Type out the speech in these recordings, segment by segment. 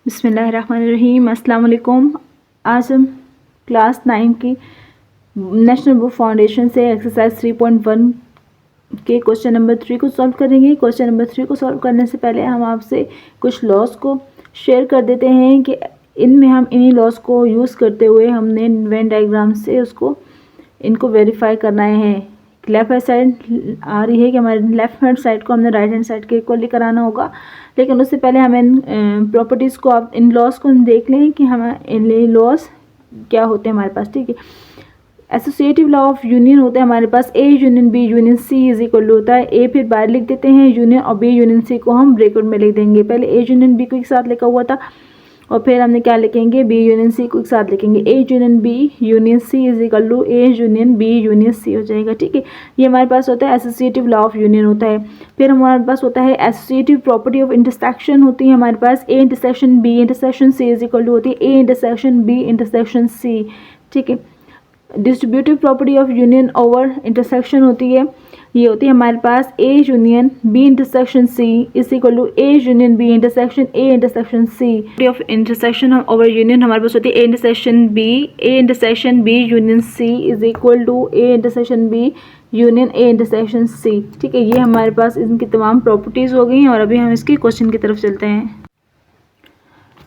बिस्मिल्लाहिर्रहमानिर्रहीम। अस्सलाम वालेकुम। आज हम क्लास 9 की नेशनल बुक फाउंडेशन से एक्सरसाइज 3.1 के क्वेश्चन नंबर 3 को सॉल्व करेंगे। क्वेश्चन नंबर 3 को सॉल्व करने से पहले हम आपसे कुछ लॉस को शेयर कर देते हैं कि इनमें हम इन्हीं लॉस को यूज़ करते हुए हमने वेन डायग्राम से इनको वेरीफाई करना है। लेफ़्ट हैंड साइड आ रही है कि हमारे लेफ़्ट हैंड साइड को हमने राइट हैंड साइड के इक्वली कराना होगा, लेकिन उससे पहले हम इन प्रॉपर्टीज़ को, आप इन लॉस को देख लें कि हमारे लॉस क्या होते हैं हमारे पास। ठीक है, एसोसिएटिव लॉ ऑफ यूनियन होता है हमारे पास A union B union C is equal to होता है ए, फिर बाहर लिख देते हैं यूनियन, और बी यूनियन सी को हम ब्रैकेट में लिख देंगे। पहले ए यूनियन बी को एक साथ लिखा हुआ था और फिर हमने क्या लिखेंगे, बी यूनियन सी को एक साथ लिखेंगे। A union B union C is equal to A union B union C हो जाएगा। ठीक है, ये हमारे पास होता है एसोसिएटिव लॉ ऑफ यूनियन होता है। फिर हमारे पास होता है एसोसिएटिव प्रॉपर्टी ऑफ इंटरसेक्शन होती है हमारे पास। A intersection B intersection C is equal to होती है A intersection B intersection C. ठीक है, distributive property of union over intersection होती है, ये होती है हमारे पास A union B intersection C is equal to A union B intersection A intersection C. Of intersection over union हमारे पास होती है A intersection B union C is equal to A intersection B union A intersection C. ठीक है, ये हमारे पास इनकी तमाम प्रॉपर्टीज़ हो गई हैं और अभी हम इसके क्वेश्चन की तरफ चलते हैं।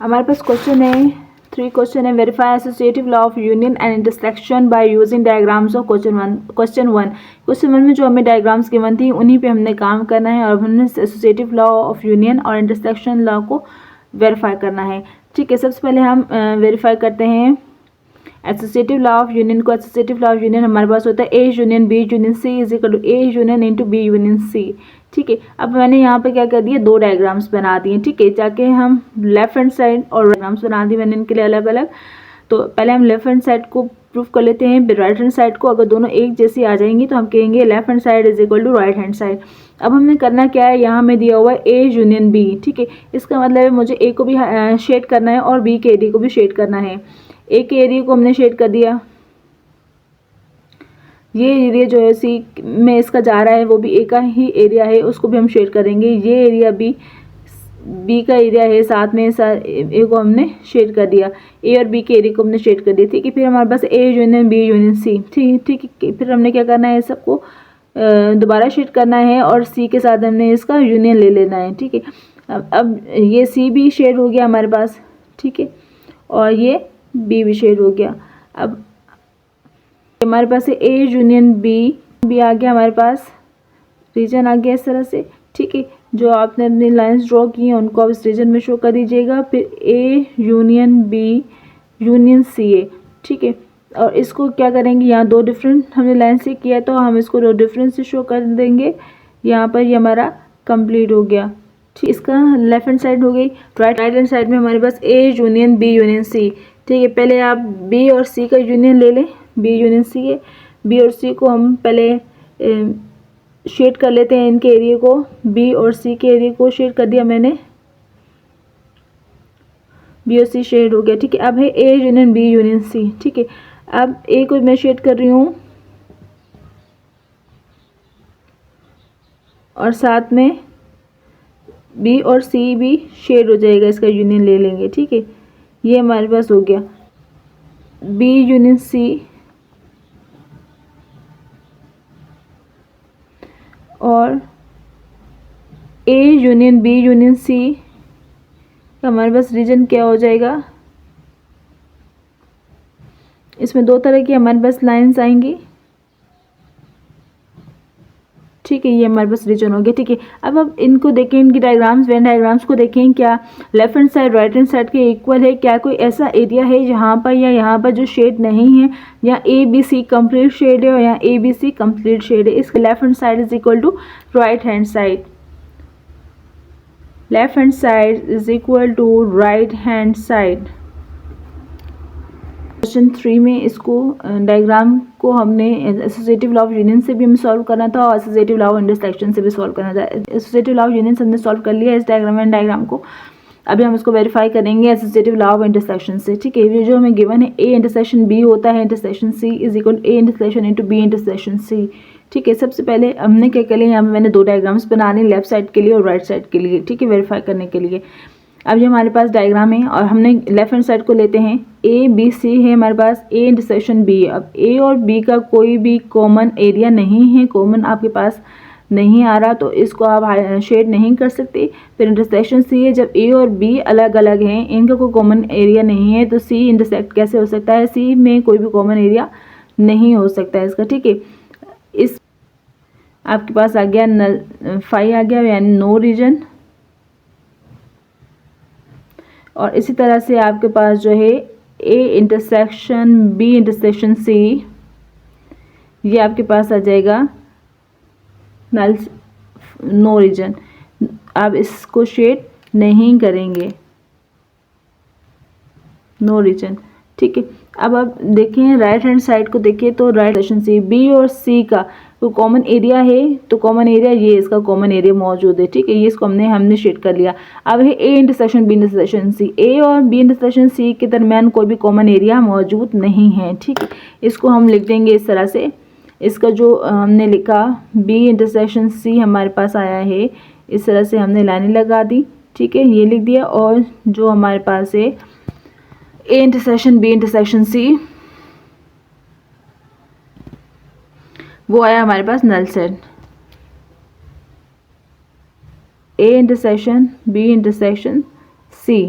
हमारे पास क्वेश्चन है 3 क्वेश्चन है, verify associative law of union and intersection by using diagrams of question 1 में जो हमें डायग्राम्स गिवन थी उन्हीं पे हमने काम करना है और हमने एसोसिएटिव लॉ ऑफ यूनियन और इंटरसेक्शन लॉ को वेरीफाई करना है। ठीक है, सबसे पहले हम वेरीफाई करते हैं एसोसिएटिव लॉ ऑफ यूनियन को। एसोसिएटिव लॉ ऑफ यूनियन हमारे पास होता है A union B union C is equal to A union into B union C. ठीक है, अब मैंने यहाँ पे क्या कर दिया, 2 डायग्राम्स बना दिए। ठीक है, जाके हम लेफ्ट हैंड साइड और डायग्राम्स बना दिए मैंने इनके लिए अलग अलग। तो पहले हम लेफ्ट हैंड साइड को प्रूफ कर लेते हैं, राइट हैंड साइड को। अगर दोनों एक जैसी आ जाएंगी तो हम कहेंगे left hand side is equal to right hand side. अब हमने करना क्या है, यहाँ में दिया हुआ है ए यूनियन बी। ठीक है, इसका मतलब है मुझे ए को भी शेड करना है और बी के एरिया को भी शेड करना है। ए के एरिया को हमने शेड कर दिया, ये एरिया जो है सी में इसका जा रहा है वो भी ए का ही एरिया है, उसको भी हम शेड करेंगे। ये एरिया बी का एरिया है, साथ में ए को हमने शेड कर दिया, ए और बी के एरिया को हमने शेड कर दिया। ठीक है, फिर हमारे पास A union B union C. ठीक है, फिर हमने क्या करना है, सबको दोबारा शेड करना है और सी के साथ हमने इसका यूनियन ले लेना है। ठीक है, अब ये सी भी शेड हो गया हमारे पास। ठीक है, और ये बी भी शेड हो गया। अब हमारे पास है ए यूनियन बी आ गया हमारे पास, रीजन आ गया इस तरह से। ठीक है, जो आपने अपनी लाइंस ड्रॉ की हैं उनको आप इस रीजन में शो कर दीजिएगा। फिर A union B union C A. ठीक है, और इसको क्या करेंगे, यहाँ 2 डिफरेंट हमने लाइन से किया तो हम इसको 2 डिफरेंट से शो कर देंगे। यहाँ पर ये हमारा कंप्लीट हो गया। ठीक, इसका लेफ्ट हैंड साइड हो गई। राइट हैंड साइड में हमारे पास A union B union C. ठीक है, पहले आप बी और सी का यूनियन ले लें, बी यूनियन सी है। बी और सी को हम पहले शेड कर लेते हैं, इनके एरिया को, बी और सी के एरिया को शेड कर दिया मैंने, बी और सी शेड हो गया। ठीक है, अब है A union B union C. ठीक है, अब ए को मैं शेड कर रही हूँ और साथ में बी और सी भी शेड हो जाएगा, इसका यूनियन ले लेंगे। ठीक है, ये हमारे पास हो गया बी यूनियन सी और A union B union C. हमारे पास रीजन क्या हो जाएगा, इसमें 2 तरह की हमारे पास लाइंस आएंगी। ठीक है, ये हमारे पास रीजन हो गया। ठीक है, अब इनको देखें, इनकी डायग्राम्स, वेन डायग्राम्स को देखें, क्या left hand side right hand side के इक्वल है, क्या कोई ऐसा एरिया है जहाँ पर या यहाँ पर जो शेड नहीं है, या A B C complete shade है और यहाँ A B C complete shade है। इसका left hand side is equal to right hand side, left hand side is equal to right hand side. Question 3 में इसको डायग्राम को हमने एसोसिएटिव लॉ ऑफ यूनियन से भी हमें सॉल्व करना था और एसोसिएटिव लॉ ऑफ इंटरसेक्शन से भी सॉल्व करना था। एसोसिएटिव लॉ ऑफ यूनियन से हमने सॉल्व कर लिया इस डायग्राम को। अभी हम इसको वेरीफाई करेंगे एसोसिएटिव लॉ ऑफ इंटरसेक्शन से। ठीक है, ये जो हमें गिवन है ए इंटरसेक्शन बी होता है intersection C is equal to A intersection into B intersection C. ठीक है, सबसे पहले हमने क्या कर लिया, यहाँ पे मैंने 2 डायग्राम्स बनाने, लेफ्ट साइड के लिए और राइट साइड के लिए। ठीक है, वेरीफाई करने के लिए अब ये हमारे पास डायग्राम है और हमने लेफ्ट हैंड साइड को लेते हैं, ए बी सी है हमारे पास, ए इंटरसेक्शन बी। अब ए और बी का कोई भी कॉमन एरिया नहीं है, कॉमन आपके पास नहीं आ रहा, तो इसको आप शेड नहीं कर सकते। फिर इंटरसेक्शन सी है, जब ए और बी अलग अलग हैं, इनका कोई कॉमन एरिया नहीं है, तो सी इंटरसेक्ट कैसे हो सकता है, सी में कोई भी कॉमन एरिया नहीं हो सकता है इसका, ठीक है। इस आपके पास आ गया नल 5 आ गया, यानी नो रीजन। और इसी तरह से आपके पास जो है A intersection B intersection C, ये आपके पास आ जाएगा नल नो रीजन। आप इसको शेड नहीं करेंगे, नो रीजन, ठीक है। अब आप देखें राइट हैंड साइड को देखिए, तो राइट इंटरसेक्शन सी, बी और सी का तो कॉमन एरिया है, तो कॉमन एरिया ये इसका कॉमन एरिया मौजूद है, ठीक है। ये इसको हमने शेड कर लिया। अब है A intersection B intersection C, A और बी इंटरसेक्शन सी के दरमियान कोई भी कॉमन एरिया मौजूद नहीं है, ठीक है। इसको हम लिख देंगे इस तरह से। इसका जो हमने लिखा बी इंटरसेक्शन सी हमारे पास आया है, इस तरह से हमने लाइन लगा दी, ठीक है, ये लिख दिया। और जो हमारे पास है A intersection B intersection C, वो आया हमारे पास null set. A intersection B intersection C,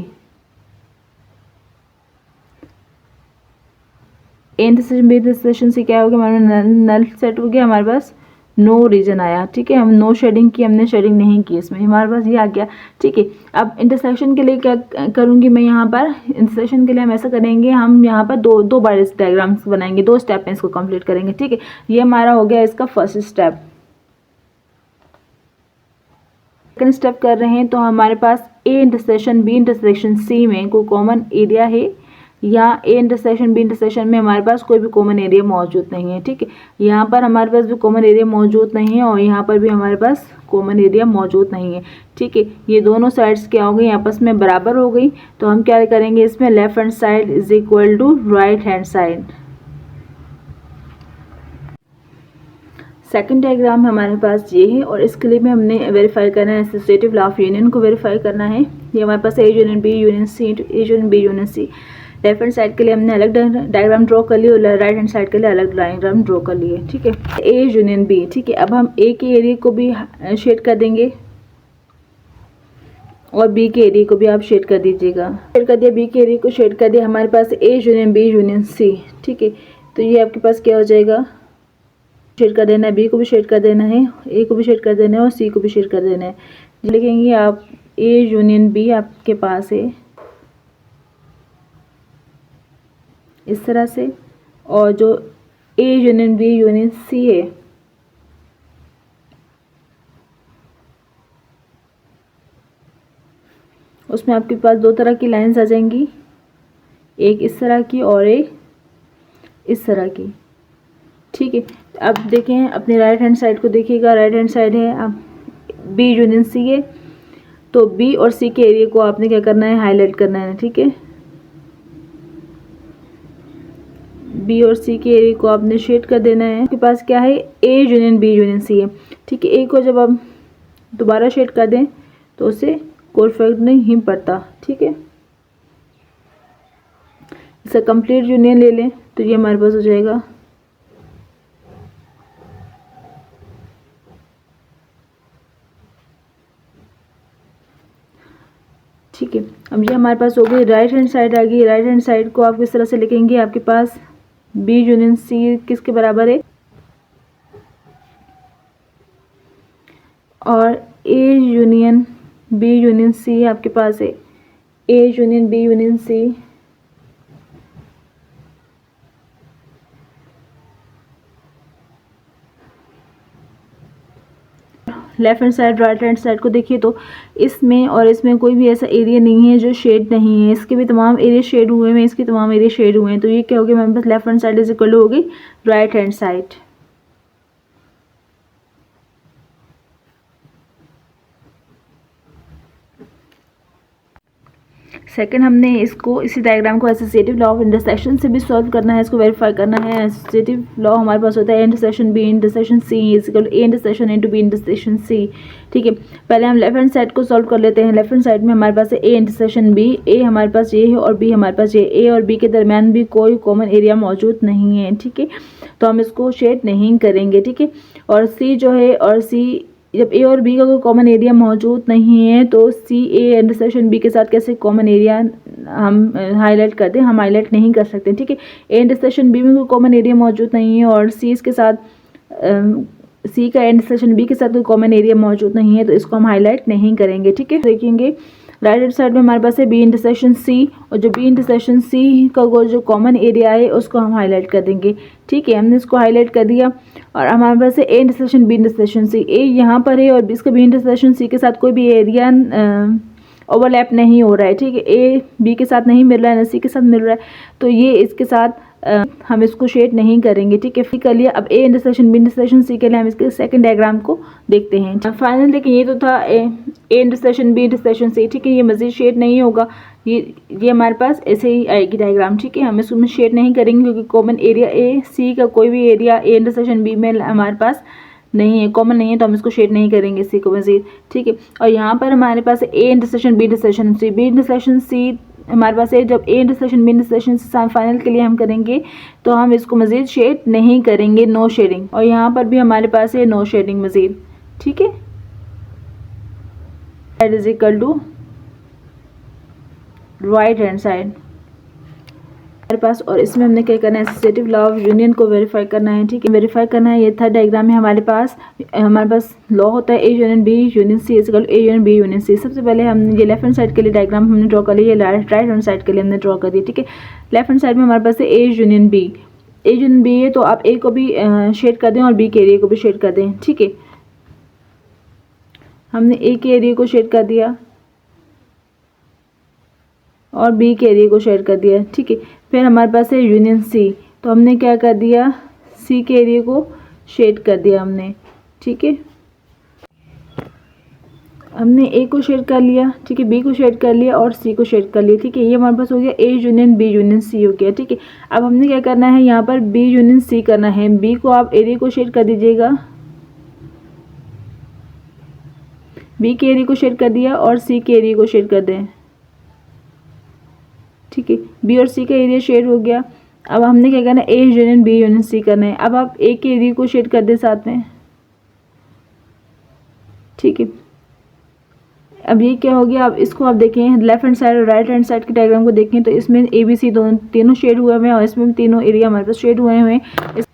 A intersection B intersection C क्या हो गया हमारा नल सेट हो गया, हमारे पास नो रीजन आया, ठीक है। हम नो शेडिंग की, हमने शेडिंग नहीं की इसमें, हमारे पास ये आ गया, ठीक है। अब इंटरसेक्शन के लिए क्या करूँगी मैं यहाँ पर, इंटरसेक्शन के लिए हम ऐसा करेंगे, हम यहाँ पर दो बार इस डायग्राम्स बनाएंगे, 2 स्टेप में इसको कंप्लीट करेंगे, ठीक है। ये हमारा हो गया इसका फर्स्ट स्टेप। सेकंड स्टेप कर रहे हैं, तो हमारे पास A intersection B intersection C में कोई कॉमन एरिया है, या ए इंटरसेक्शन बी इंटरसेक्शन में हमारे पास कोई भी कॉमन एरिया मौजूद नहीं है, ठीक है। यहाँ पर हमारे पास भी कॉमन एरिया मौजूद नहीं है, और यहाँ पर भी हमारे पास कॉमन एरिया मौजूद नहीं है, ठीक है। ये दोनों साइड्स क्या हो गई, आपस में बराबर हो गई। तो हम क्या करेंगे इसमें, left hand side is equal to right hand side. Second diagram हमारे पास ये है, और इसके लिए भी हमने वेरीफाई करना है, एसोसिएटिव लॉ ऑफ यूनियन को वेरीफाई करना है। ये हमारे पास A union B union C, A union B union C. Left hand side के लिए हमने अलग डायग्राम ड्रॉ कर ली, और राइट हैंड साइड के लिए अलग डायग्राम ड्रॉ कर लिए, ठीक है। ए यूनियन बी, ठीक है। अब हम ए के एरिया को भी शेड कर देंगे, और बी के एरिया को भी आप शेड कर दीजिएगा। शेड कर दिया, बी के एरिया को शेड कर दिया, हमारे पास A union B union C, ठीक है। तो ये आपके पास क्या हो जाएगा, शेड कर देना है, बी को भी शेड कर देना है, ए को भी शेड कर देना है, और सी को भी शेड कर देना है। लिखेंगे आप ए यूनियन बी आपके पास है इस तरह से, और जो A union B union C है उसमें आपके पास 2 तरह की लाइंस आ जाएंगी, एक इस तरह की और एक इस तरह की, ठीक है। अब देखें अपने राइट हैंड साइड को देखिएगा, राइट हैंड साइड है अब बी यूनियन सी है, तो बी और सी के एरिया को आपने क्या करना है, हाईलाइट करना है, ठीक है। बी और सी के एरिया को आपने शेड कर देना है। आपके पास क्या है, A union B union C है, ठीक है। ए को जब आप दोबारा शेड कर दें तो उससे कोई फर्क नहीं पड़ता, ठीक है। इसका कंप्लीट यूनियन ले लें तो ये हमारे पास हो जाएगा, ठीक है। अब ये हमारे पास हो गई, राइट हैंड साइड आ गई। राइट हैंड साइड को आप किस तरह से लिखेंगे, आपके पास बी यूनियन सी किसके बराबर है, और A union B union C आपके पास है, A union B union C left hand side right hand side को देखिए, तो इसमें और इसमें कोई भी ऐसा एरिया नहीं है जो शेड नहीं है, इसके भी तमाम एरिया शेड हुए हैं, इसके तमाम एरिया शेड हुए हैं। तो ये क्या हो गया हमारे पास, left hand side is equal to हो गई राइट हैंड साइड। सेकंड हमने इसको इसी डायग्राम को एसोसिएटिव लॉ ऑफ इंटरसेक्शन से भी सॉल्व करना है, इसको वेरीफाई करना है। एसोसिएटिव लॉ हमारे पास होता है A intersection B intersection C is equal to A intersection into B intersection C. ठीक है, पहले हम लेफ्ट हैंड साइड को सॉल्व कर लेते हैं। लेफ्ट हैंड साइड में हमारे पास है ए इंटरसेक्शन बी, ए हमारे पास ये है और बी हमारे पास ये। ए और बी के दरमियान भी कोई कॉमन एरिया मौजूद नहीं है। ठीक है, तो हम इसको शेड नहीं करेंगे। ठीक है, और सी जो है, और सी जब ए और बी का कोई कॉमन एरिया मौजूद नहीं है तो सी ए इंटरसेक्शन बी के साथ कैसे कॉमन एरिया हम हाईलाइट करते हैं, हम हाईलाइट नहीं कर सकते। ठीक है, ए इंटरसेक्शन बी में कोई कॉमन एरिया मौजूद नहीं है और सी इसके साथ सी का इंटरसेक्शन बी के साथ कोई कॉमन एरिया मौजूद नहीं है, तो इसको हम हाईलाइट नहीं करेंगे। ठीक है, देखेंगे राइट हैंड साइड में हमारे पास है बी इंटरसेक्शन सी, और जो बी इंटरसेक्शन सी का जो कॉमन एरिया है उसको हम हाईलाइट कर देंगे। ठीक है, हमने इसको हाईलाइट कर दिया और हमारे पास है A intersection B intersection C. A यहाँ पर है और इसका बी इंटरसेक्शन सी के साथ कोई भी एरिया ओवरलैप नहीं हो रहा है। ठीक है, ए बी के साथ नहीं मिल रहा है, ना सी के साथ मिल रहा है, तो ये इसके साथ हम इसको शेड नहीं करेंगे। ठीक है, फिर कर लिया। अब A intersection B intersection C के लिए हम इसके सेकंड डायग्राम को देखते हैं। फाइनल देखिए, ये तो था A intersection B intersection C. ठीक है, ये मजीद शेड नहीं होगा, ये हमारे पास ऐसे ही आएगी डायग्राम। ठीक है, हम इसमें शेड नहीं करेंगे क्योंकि कॉमन एरिया ए सी का कोई भी एरिया ए इंटरसेक्शन बी में हमारे पास नहीं है, कॉमन नहीं है, तो हम इसको शेड नहीं करेंगे सी को मजीद। ठीक है, और यहाँ पर हमारे पास A intersection B intersection C, B intersection C हमारे पास है। जब ए इंटरसेक्शन बी इंटरसेक्शन से फाइनल के लिए हम करेंगे तो हम इसको मजीद शेड नहीं करेंगे, नो शेडिंग। और यहाँ पर भी हमारे पास है नो शेडिंग मजीद। ठीक है, that is equal to right hand side हमारे पास। और इसमें हमने क्या करना है, एसोसिएटिव लॉ ऑफ यूनियन को वेरीफाई करना है। ठीक है, वेरीफाई करना है। ये थर्ड डायग्राम है हमारे पास लॉ होता है A union B union C is equal to A union B union C. सबसे पहले हमने ये लेफ्ट हैंड साइड के लिए डायग्राम हमने ड्रॉ कर लिया, ये राइट हैंड साइड के लिए हमने ड्रॉ कर दिया। ठीक है, लेफ्ट हैंड साइड में हमारे पास है A union B, A union B है, तो आप ए को भी शेड कर दें और बी के एरिया को भी शेड कर दें। ठीक है, हमने ए के एरिया को शेड कर दिया और बी के एरिया को शेड कर दिया। ठीक है, फिर हमारे पास है यूनियन सी, तो हमने क्या कर दिया, सी के एरिया को शेड कर दिया हमने। ठीक है, हमने ए को शेड कर लिया। ठीक है, बी को शेड कर लिया और सी को शेड कर लिया। ठीक है, ये हमारे पास हो गया A union B union C हो गया। ठीक है, अब हमने क्या करना है, यहाँ पर बी यूनियन सी करना है। बी को आप एरिया को शेड कर दीजिएगा, बी के एरिया को शेड कर दिया और सी के एरिया को शेड कर दें। ठीक है, बी और सी का एरिया शेड हो गया। अब हमने क्या करना है, A union B union C करना है। अब आप ए के एरिया को शेड कर दें साथ में। ठीक है, अब ये क्या हो गया, अब इसको आप देखें लेफ्ट हैंड साइड और राइट हैंड साइड के डायग्राम को देखें तो इसमें ए बी सी दोनों तीनों शेड हुए हुए हैं और इसमें भी तीनों एरिया हमारे पास शेड हुए हैं।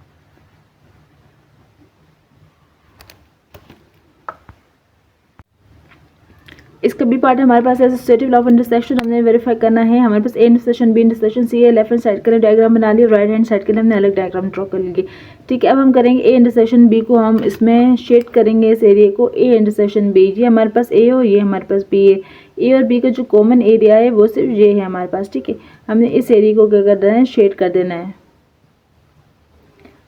इसका भी पार्ट हमारे पास एसोसिएटिव लॉ ऑफ इंटरसेक्शन हमने वेरीफाई करना है। हमारे पास A intersection B intersection C है, लेफ्ट हैंड साइड के लिए डायग्राम बना लिया, राइट हैंड साइड के लिए हमने अलग डायग्राम ड्रॉ कर लेंगे। ठीक है, अब हम करेंगे ए इंटरसेक्शन बी को, हम इसमें शेड करेंगे इस एरिया को ए इंटरसेक्शन बी। ये हमारे पास ए और ये हमारे पास बी है। ए और बी का जो कॉमन एरिया है वो सिर्फ ये है हमारे पास। ठीक है, हमने इस एरिया को क्या कर देना है, शेड कर देना है।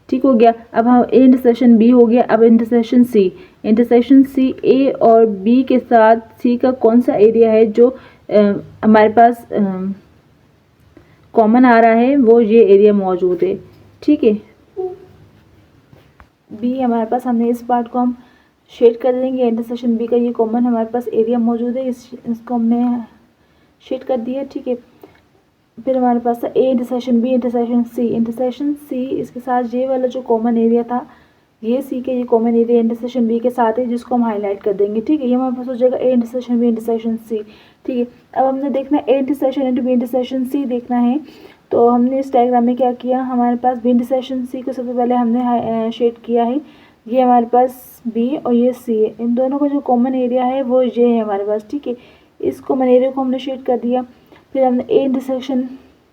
ठीक हो गया, अब हम ए इंटरसेक्शन बी हो गया। अब intersection C, intersection C A और बी के साथ सी का कौन सा एरिया है जो हमारे पास कॉमन आ रहा है, वो ये एरिया मौजूद है। ठीक है, बी हमारे पास, हमने इस पार्ट को हम शेड कर देंगे। इंटरसेक्शन बी का ये कॉमन हमारे पास एरिया मौजूद है, इसको हमने शेड कर दिया। ठीक है, फिर हमारे पास A intersection B intersection C, intersection C इसके साथ ये वाला जो कॉमन एरिया था, ये सी के ये कॉमन एरिया इंटरसेक्शन बी के साथ है, जिसको हम हाईलाइट कर देंगे। ठीक है, ये हमारे पास हो जाएगा A intersection B intersection C. ठीक है, अब हमने देखना है A intersection into B intersection C देखना है, तो हमने इस डायग्राम में क्या किया, हमारे पास बी इंटरसेक्शन सी को सबसे पहले हमने शेड किया है। ये हमारे पास बी और ये सी है, इन दोनों का जो कॉमन एरिया है वो ये है हमारे पास। ठीक है, इस कॉमन एरिया को हमने शेड कर दिया। फिर हमने A intersection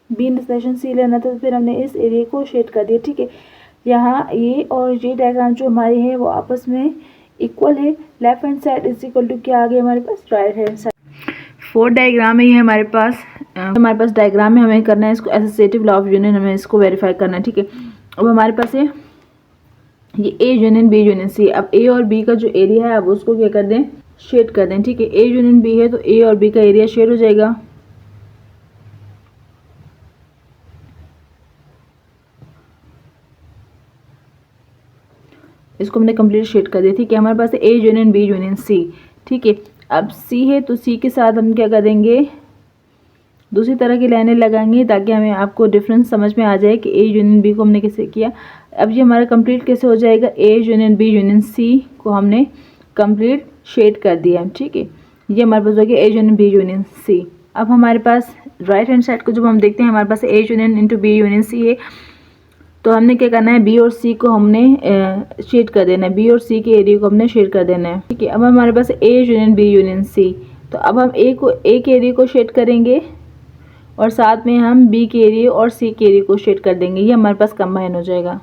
B intersection C लेना था, तो फिर हमने इस एरिया को शेड कर दिया। ठीक है, यहाँ ये और ये डायग्राम जो हमारी है वो आपस में इक्वल है। Left hand side is equal to क्या आ गया हमारे पास, राइट हैंड साइड। 4 डायग्राम है ये हमारे पास डायग्राम में हमें करना है इसको एसोसिएटिव लॉ ऑफ यूनियन, हमें इसको वेरीफाई करना है। ठीक है, अब हमारे पास है ये A union B union C. अब ए और बी का जो एरिया है अब उसको क्या कर दें, शेड कर दें। ठीक है, ए यूनियन बी है तो ए और बी का एरिया शेड हो जाएगा। इसको हमने कंप्लीट शेड कर दिया। ठीक है, हमारे पास A union B union C. ठीक है, अब सी है तो सी के साथ हम क्या करेंगे, दूसरी तरह की लाइनें लगाएंगे ताकि हमें आपको डिफरेंस समझ में आ जाए कि ए यूनियन बी को हमने कैसे किया। अब ये हमारा कंप्लीट कैसे हो जाएगा, A union B union C को हमने कंप्लीट शेड कर दिया। ठीक है, ये हमारे पास हो गया A union B union C. अब हमारे पास राइट हैंड साइड को जब हम देखते हैं हमारे पास A union into B union C है, तो हमने क्या करना है, बी और सी को हमने शेड कर देना है, बी और सी के एरिया को हमने शेड कर देना है। ठीक है, अब हमारे पास A union B union C, तो अब हम ए के एरिया को शेड करेंगे और साथ में हम बी के एरिया और सी के एरिया को शेड कर देंगे, ये हमारे पास कंबाइन हो जाएगा।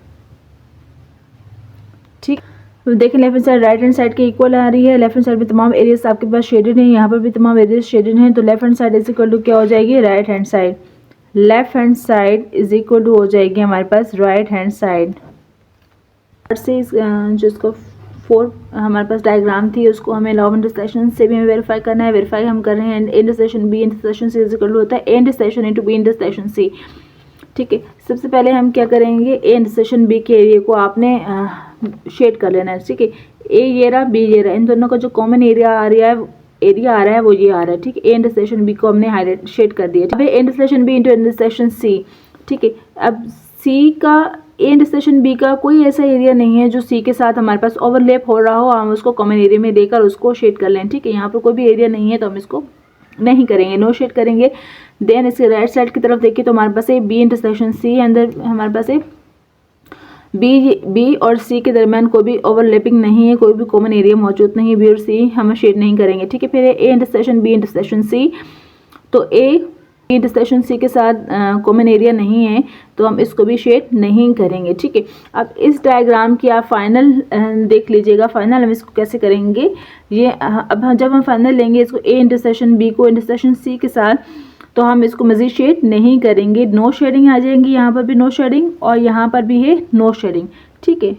ठीक, तो देखें left hand side right hand side के इक्वल आ रही है, लेफ्ट हैंड साइड में तमाम एरियाज आपके पास शेडेड हैं, यहाँ पर भी तमाम एरियाज शेडेड हैं, तो left hand side is equal to क्या हो जाएगी, right hand side. Left hand side is equal to हो जाएगी हमारे पास राइट हैंड साइड से। जिसको 4 हमारे पास डायग्राम थी उसको हमें लॉ ऑफ इंटरसेक्शन से भी हमें वेरीफाई करना है। वेरीफाई हम कर रहे हैं, A intersection B intersection C is equal to होता है A intersection into B intersection C. ठीक है, सबसे पहले हम क्या करेंगे, ए इंटरसेक्शन बी के एरिया को आपने शेड कर लेना है। ठीक है, ए ये रहा बी ये रहा, इन दोनों का जो कॉमन एरिया आ रहा है वो ये आ रहा है। ठीक है, ए इंटरसेक्शन बी को हमने हाईलाइट शेड कर दिया। अब A intersection B into intersection C. ठीक है, अब सी का ए इंटरसेक्शन बी का कोई ऐसा एरिया नहीं है जो सी के साथ हमारे पास ओवरलैप हो रहा हो, हम उसको कॉमन एरिया में लेकर उसको शेड कर लें। ठीक है, यहाँ पर कोई भी एरिया नहीं है तो हम इसको नहीं करेंगे, नो शेड करेंगे। देन इसके राइट साइड की तरफ देखिए तो हमारे पास है बी इंटरसेक्शन सी, अंदर हमारे पास है बी और सी के दरमियान कोई भी ओवरलैपिंग नहीं है, कोई भी कॉमन एरिया मौजूद नहीं है, बी और सी हम शेड नहीं करेंगे। ठीक है, फिर A intersection B intersection C, तो ए इंटरसेक्शन सी के साथ कॉमन एरिया नहीं है तो हम इसको भी शेड नहीं करेंगे। ठीक है, अब इस डायग्राम की आप फाइनल देख लीजिएगा, फाइनल हम इसको कैसे करेंगे ये। अब जब हम फाइनल लेंगे इसको ए इंटरसेक्शन बी को इंटरसेक्शन सी के साथ, तो हम इसको मज़ीद शेड नहीं करेंगे, नो शेडिंग आ जाएंगी, यहाँ पर भी नो शेडिंग और यहाँ पर भी है नो शेडिंग। ठीक है,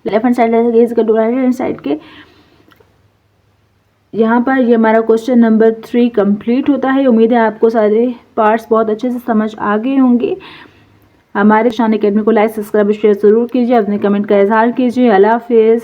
left hand side right hand side के यहाँ पर ये हमारा क्वेश्चन नंबर 3 कंप्लीट होता है। उम्मीद है आपको सारे पार्ट्स बहुत अच्छे से समझ आ गए होंगे। हमारे शान एकेडमी को लाइक सब्सक्राइब शेयर ज़रूर कीजिए, अपने कमेंट का इजहार कीजिए। अल्लाह हाफिज़।